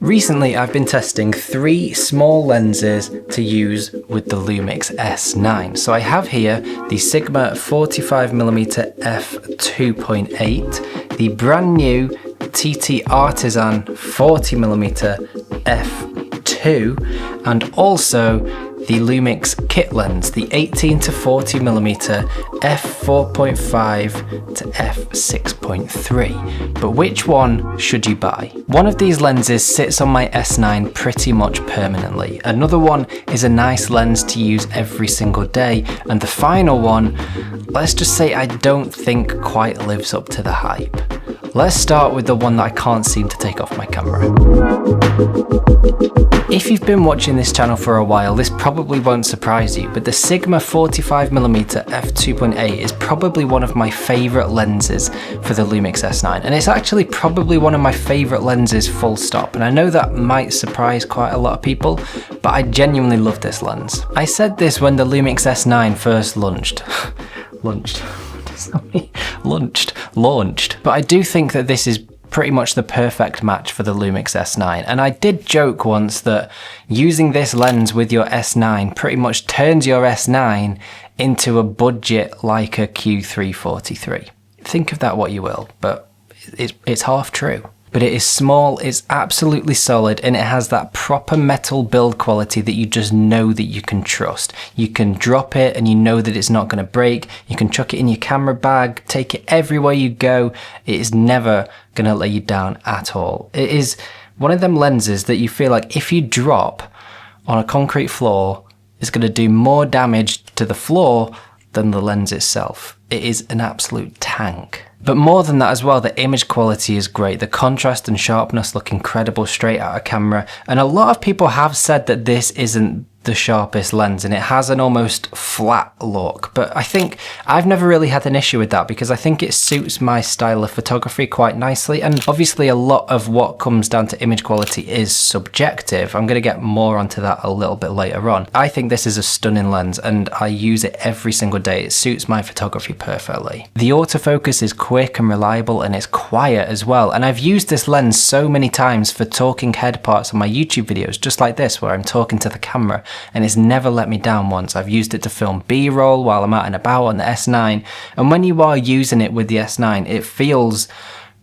Recently I've been testing 3 small lenses to use with the Lumix S9. So I have here the Sigma 45mm f2.8, the brand new TTArtisan 40mm f2, and also the Lumix kit lens, the 18 to 40mm f4.5 to f6.3. But which one should you buy? One of these lenses sits on my S9 pretty much permanently. Another one is a nice lens to use every single day. And the final one, let's just say I don't think quite lives up to the hype. Let's start with the one that I can't seem to take off my camera. If you've been watching this channel for a while, this probably won't surprise you, but the Sigma 45mm f2.8 is probably one of my favourite lenses for the Lumix S9, and it's actually probably one of my favourite lenses full stop, and I know that might surprise quite a lot of people, but I genuinely love this lens. I said this when the Lumix S9 first launched. Launched. But I do think that this is pretty much the perfect match for the Lumix S9. And I did joke once that using this lens with your S9 pretty much turns your S9 into a budget Leica Q343. Think of that what you will, but it's half true. But it is small, it's absolutely solid, and it has that proper metal build quality that you just know that you can trust. You can drop it and you know that it's not going to break. You can chuck it in your camera bag, take it everywhere you go. It is never going to let you down at all. It is one of them lenses that you feel like if you drop on a concrete floor, it's going to do more damage to the floor than the lens itself. It is an absolute tank. But more than that as well, the image quality is great. The contrast and sharpness look incredible straight out of camera. And a lot of people have said that this isn't the sharpest lens and it has an almost flat look, but I think I've never really had an issue with that because I think it suits my style of photography quite nicely. And obviously a lot of what comes down to image quality is subjective. I'm going to get more onto that a little bit later on. I think this is a stunning lens and I use it every single day. It suits my photography perfectly. The autofocus is quick and reliable and it's quiet as well, and I've used this lens so many times for talking head parts on my YouTube videos just like this where I'm talking to the camera, and it's never let me down once. I've used it to film B-roll while I'm out and about on the S9, and when you are using it with the S9, it feels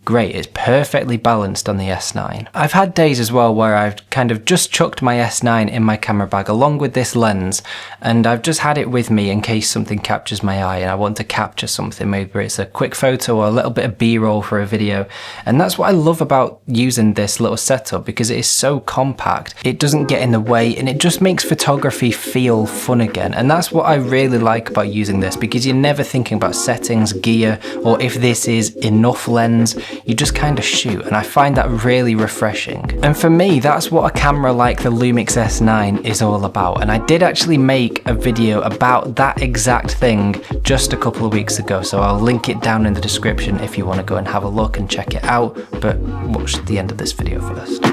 great. It's perfectly balanced on the S9. I've had days as well where I've kind of just chucked my S9 in my camera bag along with this lens, and I've just had it with me in case something captures my eye and I want to capture something. Maybe it's a quick photo or a little bit of B-roll for a video. And that's what I love about using this little setup, because it is so compact. It doesn't get in the way and it just makes photography feel fun again. And that's what I really like about using this, because you're never thinking about settings, gear, or if this is enough lens. You just kind of shoot, and I find that really refreshing. And for me, that's what a camera like the Lumix S9 is all about. And I did actually make a video about that exact thing just a couple of weeks ago, so I'll link it down in the description if you want to go and have a look and check it out, but watch the end of this video first.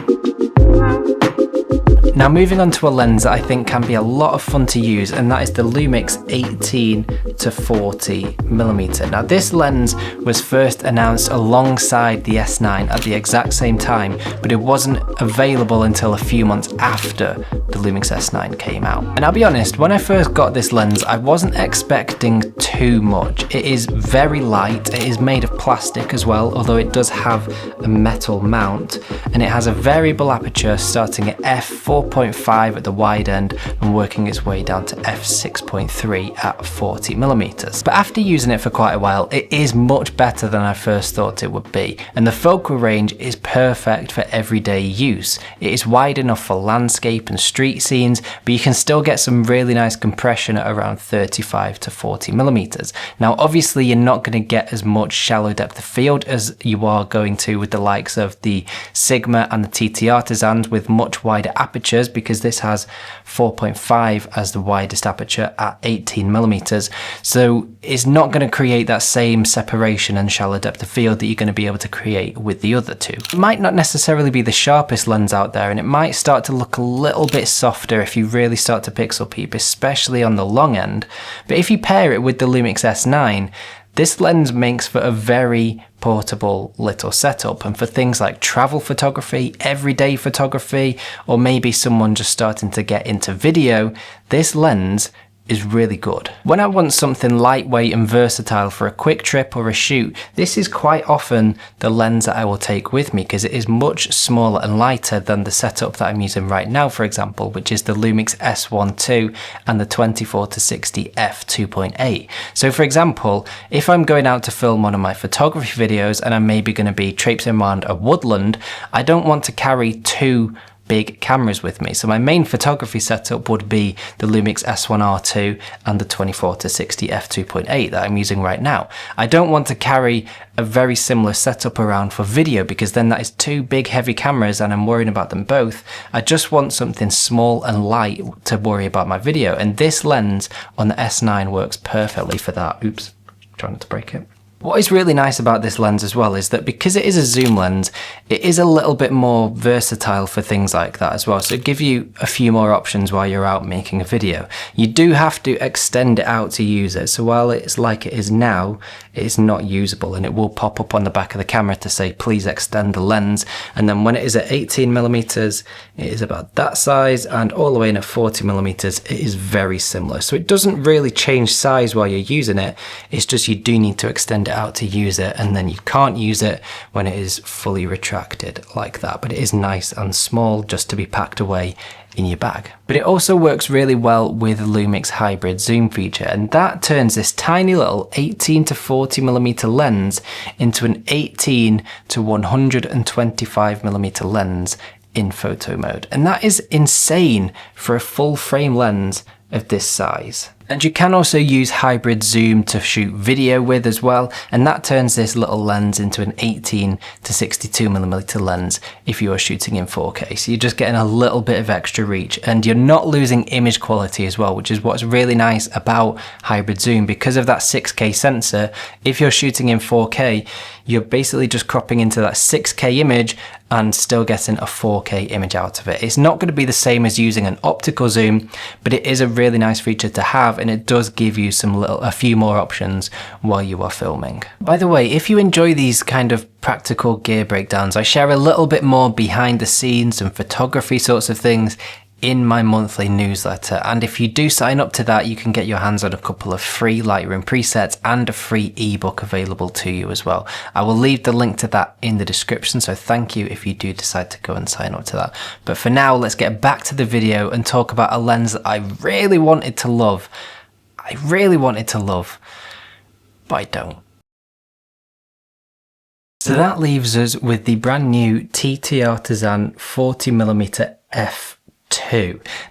Now moving on to a lens that I think can be a lot of fun to use, and that is the Lumix 18 to 40mm. Now this lens was first announced alongside the S9 at the exact same time, but it wasn't available until a few months after the Lumix S9 came out. And I'll be honest, when I first got this lens, I wasn't expecting too much. It is very light, it is made of plastic as well, although it does have a metal mount, and it has a variable aperture starting at f4.5 at the wide end and working its way down to f6.3 at 40mm. But after using it for quite a while, it is much better than I first thought it would be, and the focal range is perfect for everyday use. It is wide enough for landscape and street scenes, but you can still get some really nice compression at around 35 to 40mm. Now obviously you're not going to get as much shallow depth of field as you are going to with the likes of the Sigma and the TTArtisans with much wider apertures, because this has 4.5 as the widest aperture at 18mm. So it's not going to create that same separation and shallow depth of field that you're going to be able to create with the other two. It might not necessarily be the sharpest lens out there, and it might start to look a little bit softer if you really start to pixel peep, especially on the long end. But if you pair it with the Lumix S9, This lens makes for a very portable little setup, and for things like travel photography, everyday photography, or maybe someone just starting to get into video, this lens is really good. When I want something lightweight and versatile for a quick trip or a shoot, this is quite often the lens that I will take with me because it is much smaller and lighter than the setup that I'm using right now, for example, which is the Lumix S9 II and the 24-60 f2.8. So for example, if I'm going out to film one of my photography videos and I'm maybe going to be traipsing around a woodland, I don't want to carry two big cameras with me. So my main photography setup would be the Lumix S9 II and the 24-60 f2.8 that I'm using right now. I don't want to carry a very similar setup around for video because then that is two big heavy cameras and I'm worrying about them both. I just want something small and light to worry about my video, and this lens on the S9 works perfectly for that. Oops, trying not to break it. What is really nice about this lens as well is that because it is a zoom lens, it is a little bit more versatile for things like that as well. So it gives you a few more options while you're out making a video. You do have to extend it out to use it. So while it's like it is now, it is not usable, and it will pop up on the back of the camera to say, please extend the lens. And then when it is at 18mm, it is about that size, and all the way in at 40mm, it is very similar. So it doesn't really change size while you're using it. It's just you do need to extend it out to use it, and then you can't use it when it is fully retracted like that. But it is nice and small just to be packed away in your bag. But it also works really well with Lumix hybrid zoom feature, and that turns this tiny little 18-40mm lens into an 18-125mm lens in photo mode. And that is insane for a full frame lens of this size. And you can also use hybrid zoom to shoot video with as well, and that turns this little lens into an 18-62mm lens if you are shooting in 4K. So you're just getting a little bit of extra reach, and you're not losing image quality as well, which is what's really nice about hybrid zoom. Because of that 6K sensor, if you're shooting in 4K, you're basically just cropping into that 6K image and still getting a 4K image out of it. It's not going to be the same as using an optical zoom, but it is a really nice feature to have, and it does give you a few more options while you are filming. By the way, if you enjoy these kind of practical gear breakdowns, I share a little bit more behind the scenes and photography sorts of things in my monthly newsletter, and if you do sign up to that, you can get your hands on a couple of free Lightroom presets and a free ebook available to you as well. I will leave the link to that in the description, so thank you if you do decide to go and sign up to that. But for now, let's get back to the video and talk about a lens that I really wanted to love. But I don't. So that leaves us with the brand new TTArtisan 40mm f2.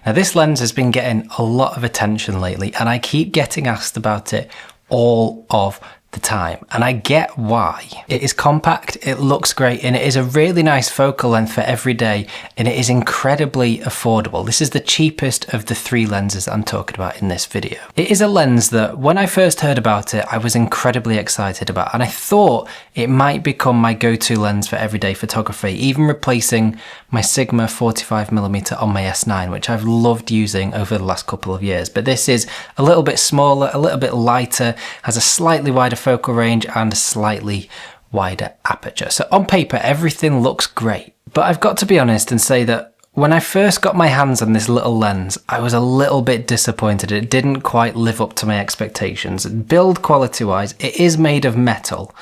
Now this lens has been getting a lot of attention lately, and I keep getting asked about it all of the time, and I get why. It is compact, it looks great, and it is a really nice focal length for every day, and it is incredibly affordable. This is the cheapest of the three lenses that I'm talking about in this video. It is a lens that when I first heard about it, I was incredibly excited about, and I thought it might become my go-to lens for everyday photography, even replacing my Sigma 45mm on my S9, which I've loved using over the last couple of years. But this is a little bit smaller, a little bit lighter, has a slightly wider focal range and a slightly wider aperture. So on paper, everything looks great. But I've got to be honest and say that when I first got my hands on this little lens, I was a little bit disappointed. It didn't quite live up to my expectations. Build quality wise, it is made of metal,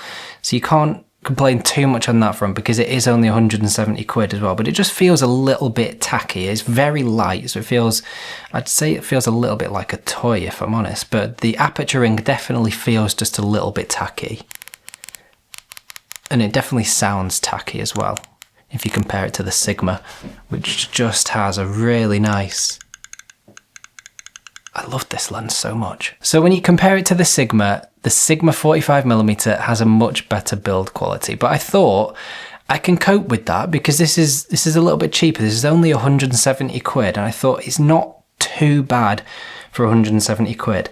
so you can't complain too much on that front because it is only 170 quid as well, but it just feels a little bit tacky. It's very light, so I'd say it feels a little bit like a toy if I'm honest, but the aperture ring definitely feels just a little bit tacky. And it definitely sounds tacky as well, if you compare it to the Sigma, which just has a really nice... I love this lens so much. So when you compare it to the Sigma 45mm has a much better build quality, but I thought I can cope with that because this is a little bit cheaper. This is only 170 quid, and I thought it's not too bad for 170 quid.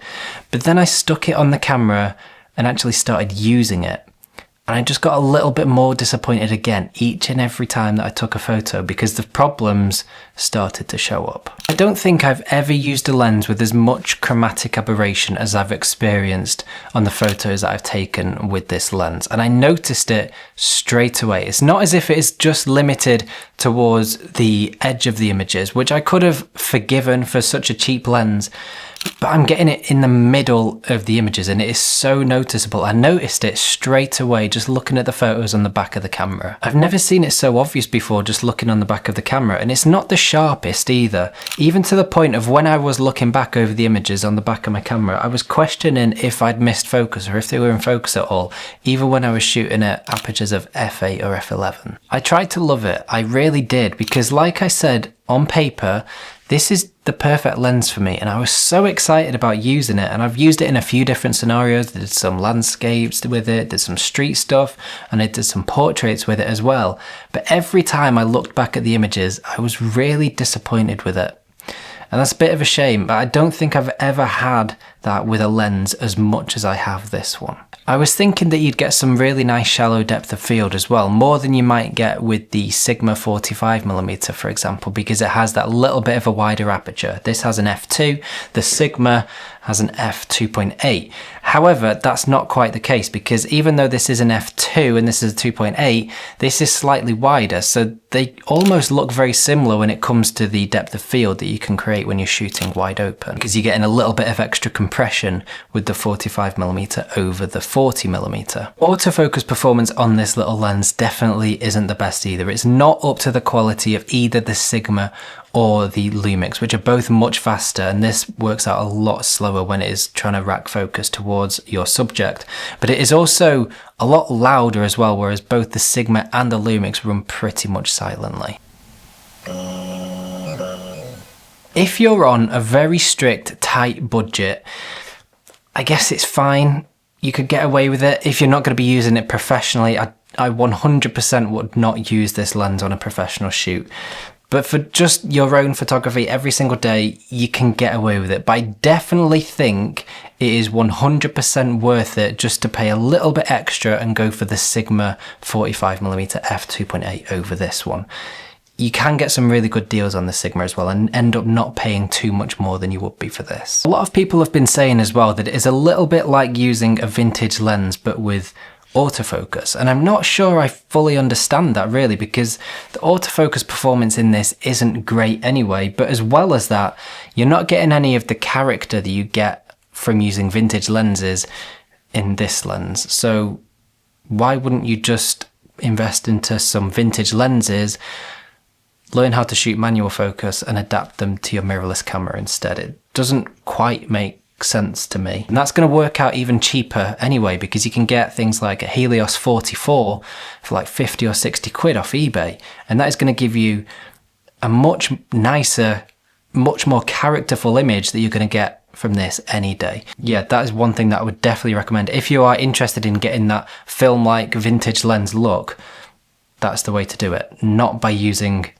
But then I stuck it on the camera and actually started using it, And I just got a little bit more disappointed again each and every time that I took a photo because the problems started to show up. I don't think I've ever used a lens with as much chromatic aberration as I've experienced on the photos that I've taken with this lens. And I noticed it straight away. It's not as if it is just limited towards the edge of the images, which I could have forgiven for such a cheap lens. But I'm getting it in the middle of the images and it is so noticeable. I noticed it straight away just looking at the photos on the back of the camera. I've never seen it so obvious before just looking on the back of the camera, and it's not the sharpest either. Even to the point of when I was looking back over the images on the back of my camera, I was questioning if I'd missed focus or if they were in focus at all, even when I was shooting at apertures of f8 or f11. I tried to love it, I really did, because like I said, on paper, this is the perfect lens for me, and I was so excited about using it, and I've used it in a few different scenarios. I did some landscapes with it, did some street stuff, and I did some portraits with it as well. But every time I looked back at the images, I was really disappointed with it. And that's a bit of a shame, but I don't think I've ever had that with a lens as much as I have this one. I was thinking that you'd get some really nice shallow depth of field as well, more than you might get with the Sigma 45mm, for example, because it has that little bit of a wider aperture. This has an f2, the Sigma has an f2.8. However, that's not quite the case, because even though this is an f2 and this is a 2.8, this is slightly wider, so they almost look very similar when it comes to the depth of field that you can create when you're shooting wide open, because you're getting a little bit of extra compression with the 45mm over the 40mm. Autofocus performance on this little lens definitely isn't the best either. It's not up to the quality of either the Sigma or the Lumix, which are both much faster, and this works out a lot slower when it is trying to rack focus towards your subject. But it is also a lot louder as well, whereas both the Sigma and the Lumix run pretty much silently. If you're on a very strict, tight budget, I guess it's fine. You could get away with it. If you're not going to be using it professionally, I 100% would not use this lens on a professional shoot. But for just your own photography every single day, you can get away with it. But I definitely think it is 100% worth it just to pay a little bit extra and go for the Sigma 45mm f2.8 over this one. You can get some really good deals on the Sigma as well and end up not paying too much more than you would be for this. A lot of people have been saying as well that it is a little bit like using a vintage lens but with autofocus, and I'm not sure I fully understand that really, because the autofocus performance in this isn't great anyway, but as well as that, you're not getting any of the character that you get from using vintage lenses in this lens. So why wouldn't you just invest into some vintage lenses, learn how to shoot manual focus and adapt them to your mirrorless camera instead? It doesn't quite make sense to me. And that's going to work out even cheaper anyway, because you can get things like a Helios 44 for like 50 or 60 quid off eBay, and that is going to give you a much nicer, much more characterful image that you're going to get from this any day. Yeah, that is one thing that I would definitely recommend. If you are interested in getting that film-like vintage lens look, that's the way to do it, not by using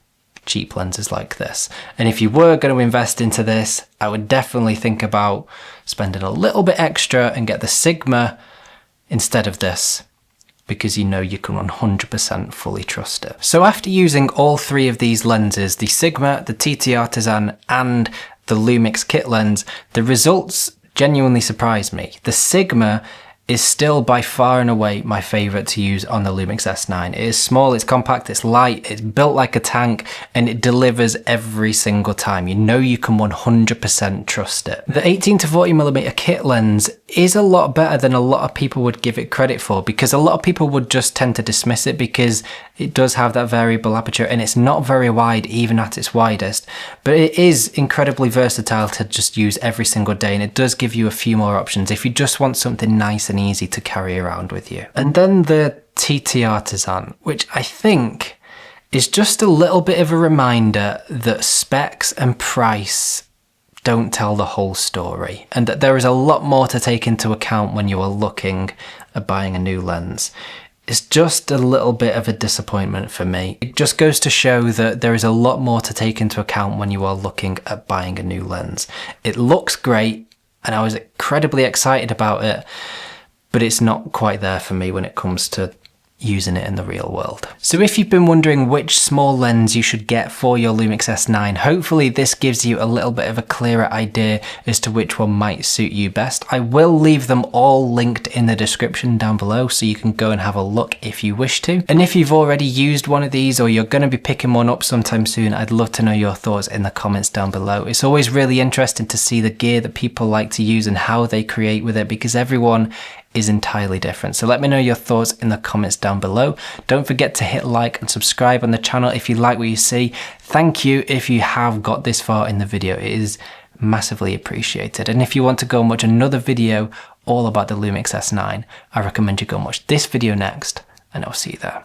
cheap lenses like this. And if you were going to invest into this, I would definitely think about spending a little bit extra and get the Sigma instead of this, because you know you can 100% fully trust it. So after using all three of these lenses, the Sigma, the TTArtisan and the Lumix kit lens, the results genuinely surprised me. The Sigma is still by far and away my favourite to use on the Lumix S9. It is small, it's compact, it's light, it's built like a tank, and it delivers every single time. You know you can 100% trust it. The 18 to 40mm kit lens is a lot better than a lot of people would give it credit for, because a lot of people would just tend to dismiss it because it does have that variable aperture and it's not very wide even at its widest. But it is incredibly versatile to just use every single day, and it does give you a few more options if you just want something nice and easy to carry around with you. And then the TTArtisan, which I think is just a little bit of a reminder that specs and price don't tell the whole story, and that there is a lot more to take into account when you are looking at buying a new lens. It's just a little bit of a disappointment for me. It just goes to show that there is a lot more to take into account when you are looking at buying a new lens. It looks great and I was incredibly excited about it, but it's not quite there for me when it comes to using it in the real world. So if you've been wondering which small lens you should get for your Lumix S9, hopefully this gives you a little bit of a clearer idea as to which one might suit you best. I will leave them all linked in the description down below so you can go and have a look if you wish to. And if you've already used one of these or you're going to be picking one up sometime soon, I'd love to know your thoughts in the comments down below. It's always really interesting to see the gear that people like to use and how they create with it, because everyone is entirely different. So let me know your thoughts in the comments down below. Don't forget to hit like and subscribe on the channel if you like what you see. Thank you if you have got this far in the video. It is massively appreciated. And if you want to go and watch another video all about the Lumix S9, I recommend you go and watch this video next, and I'll see you there.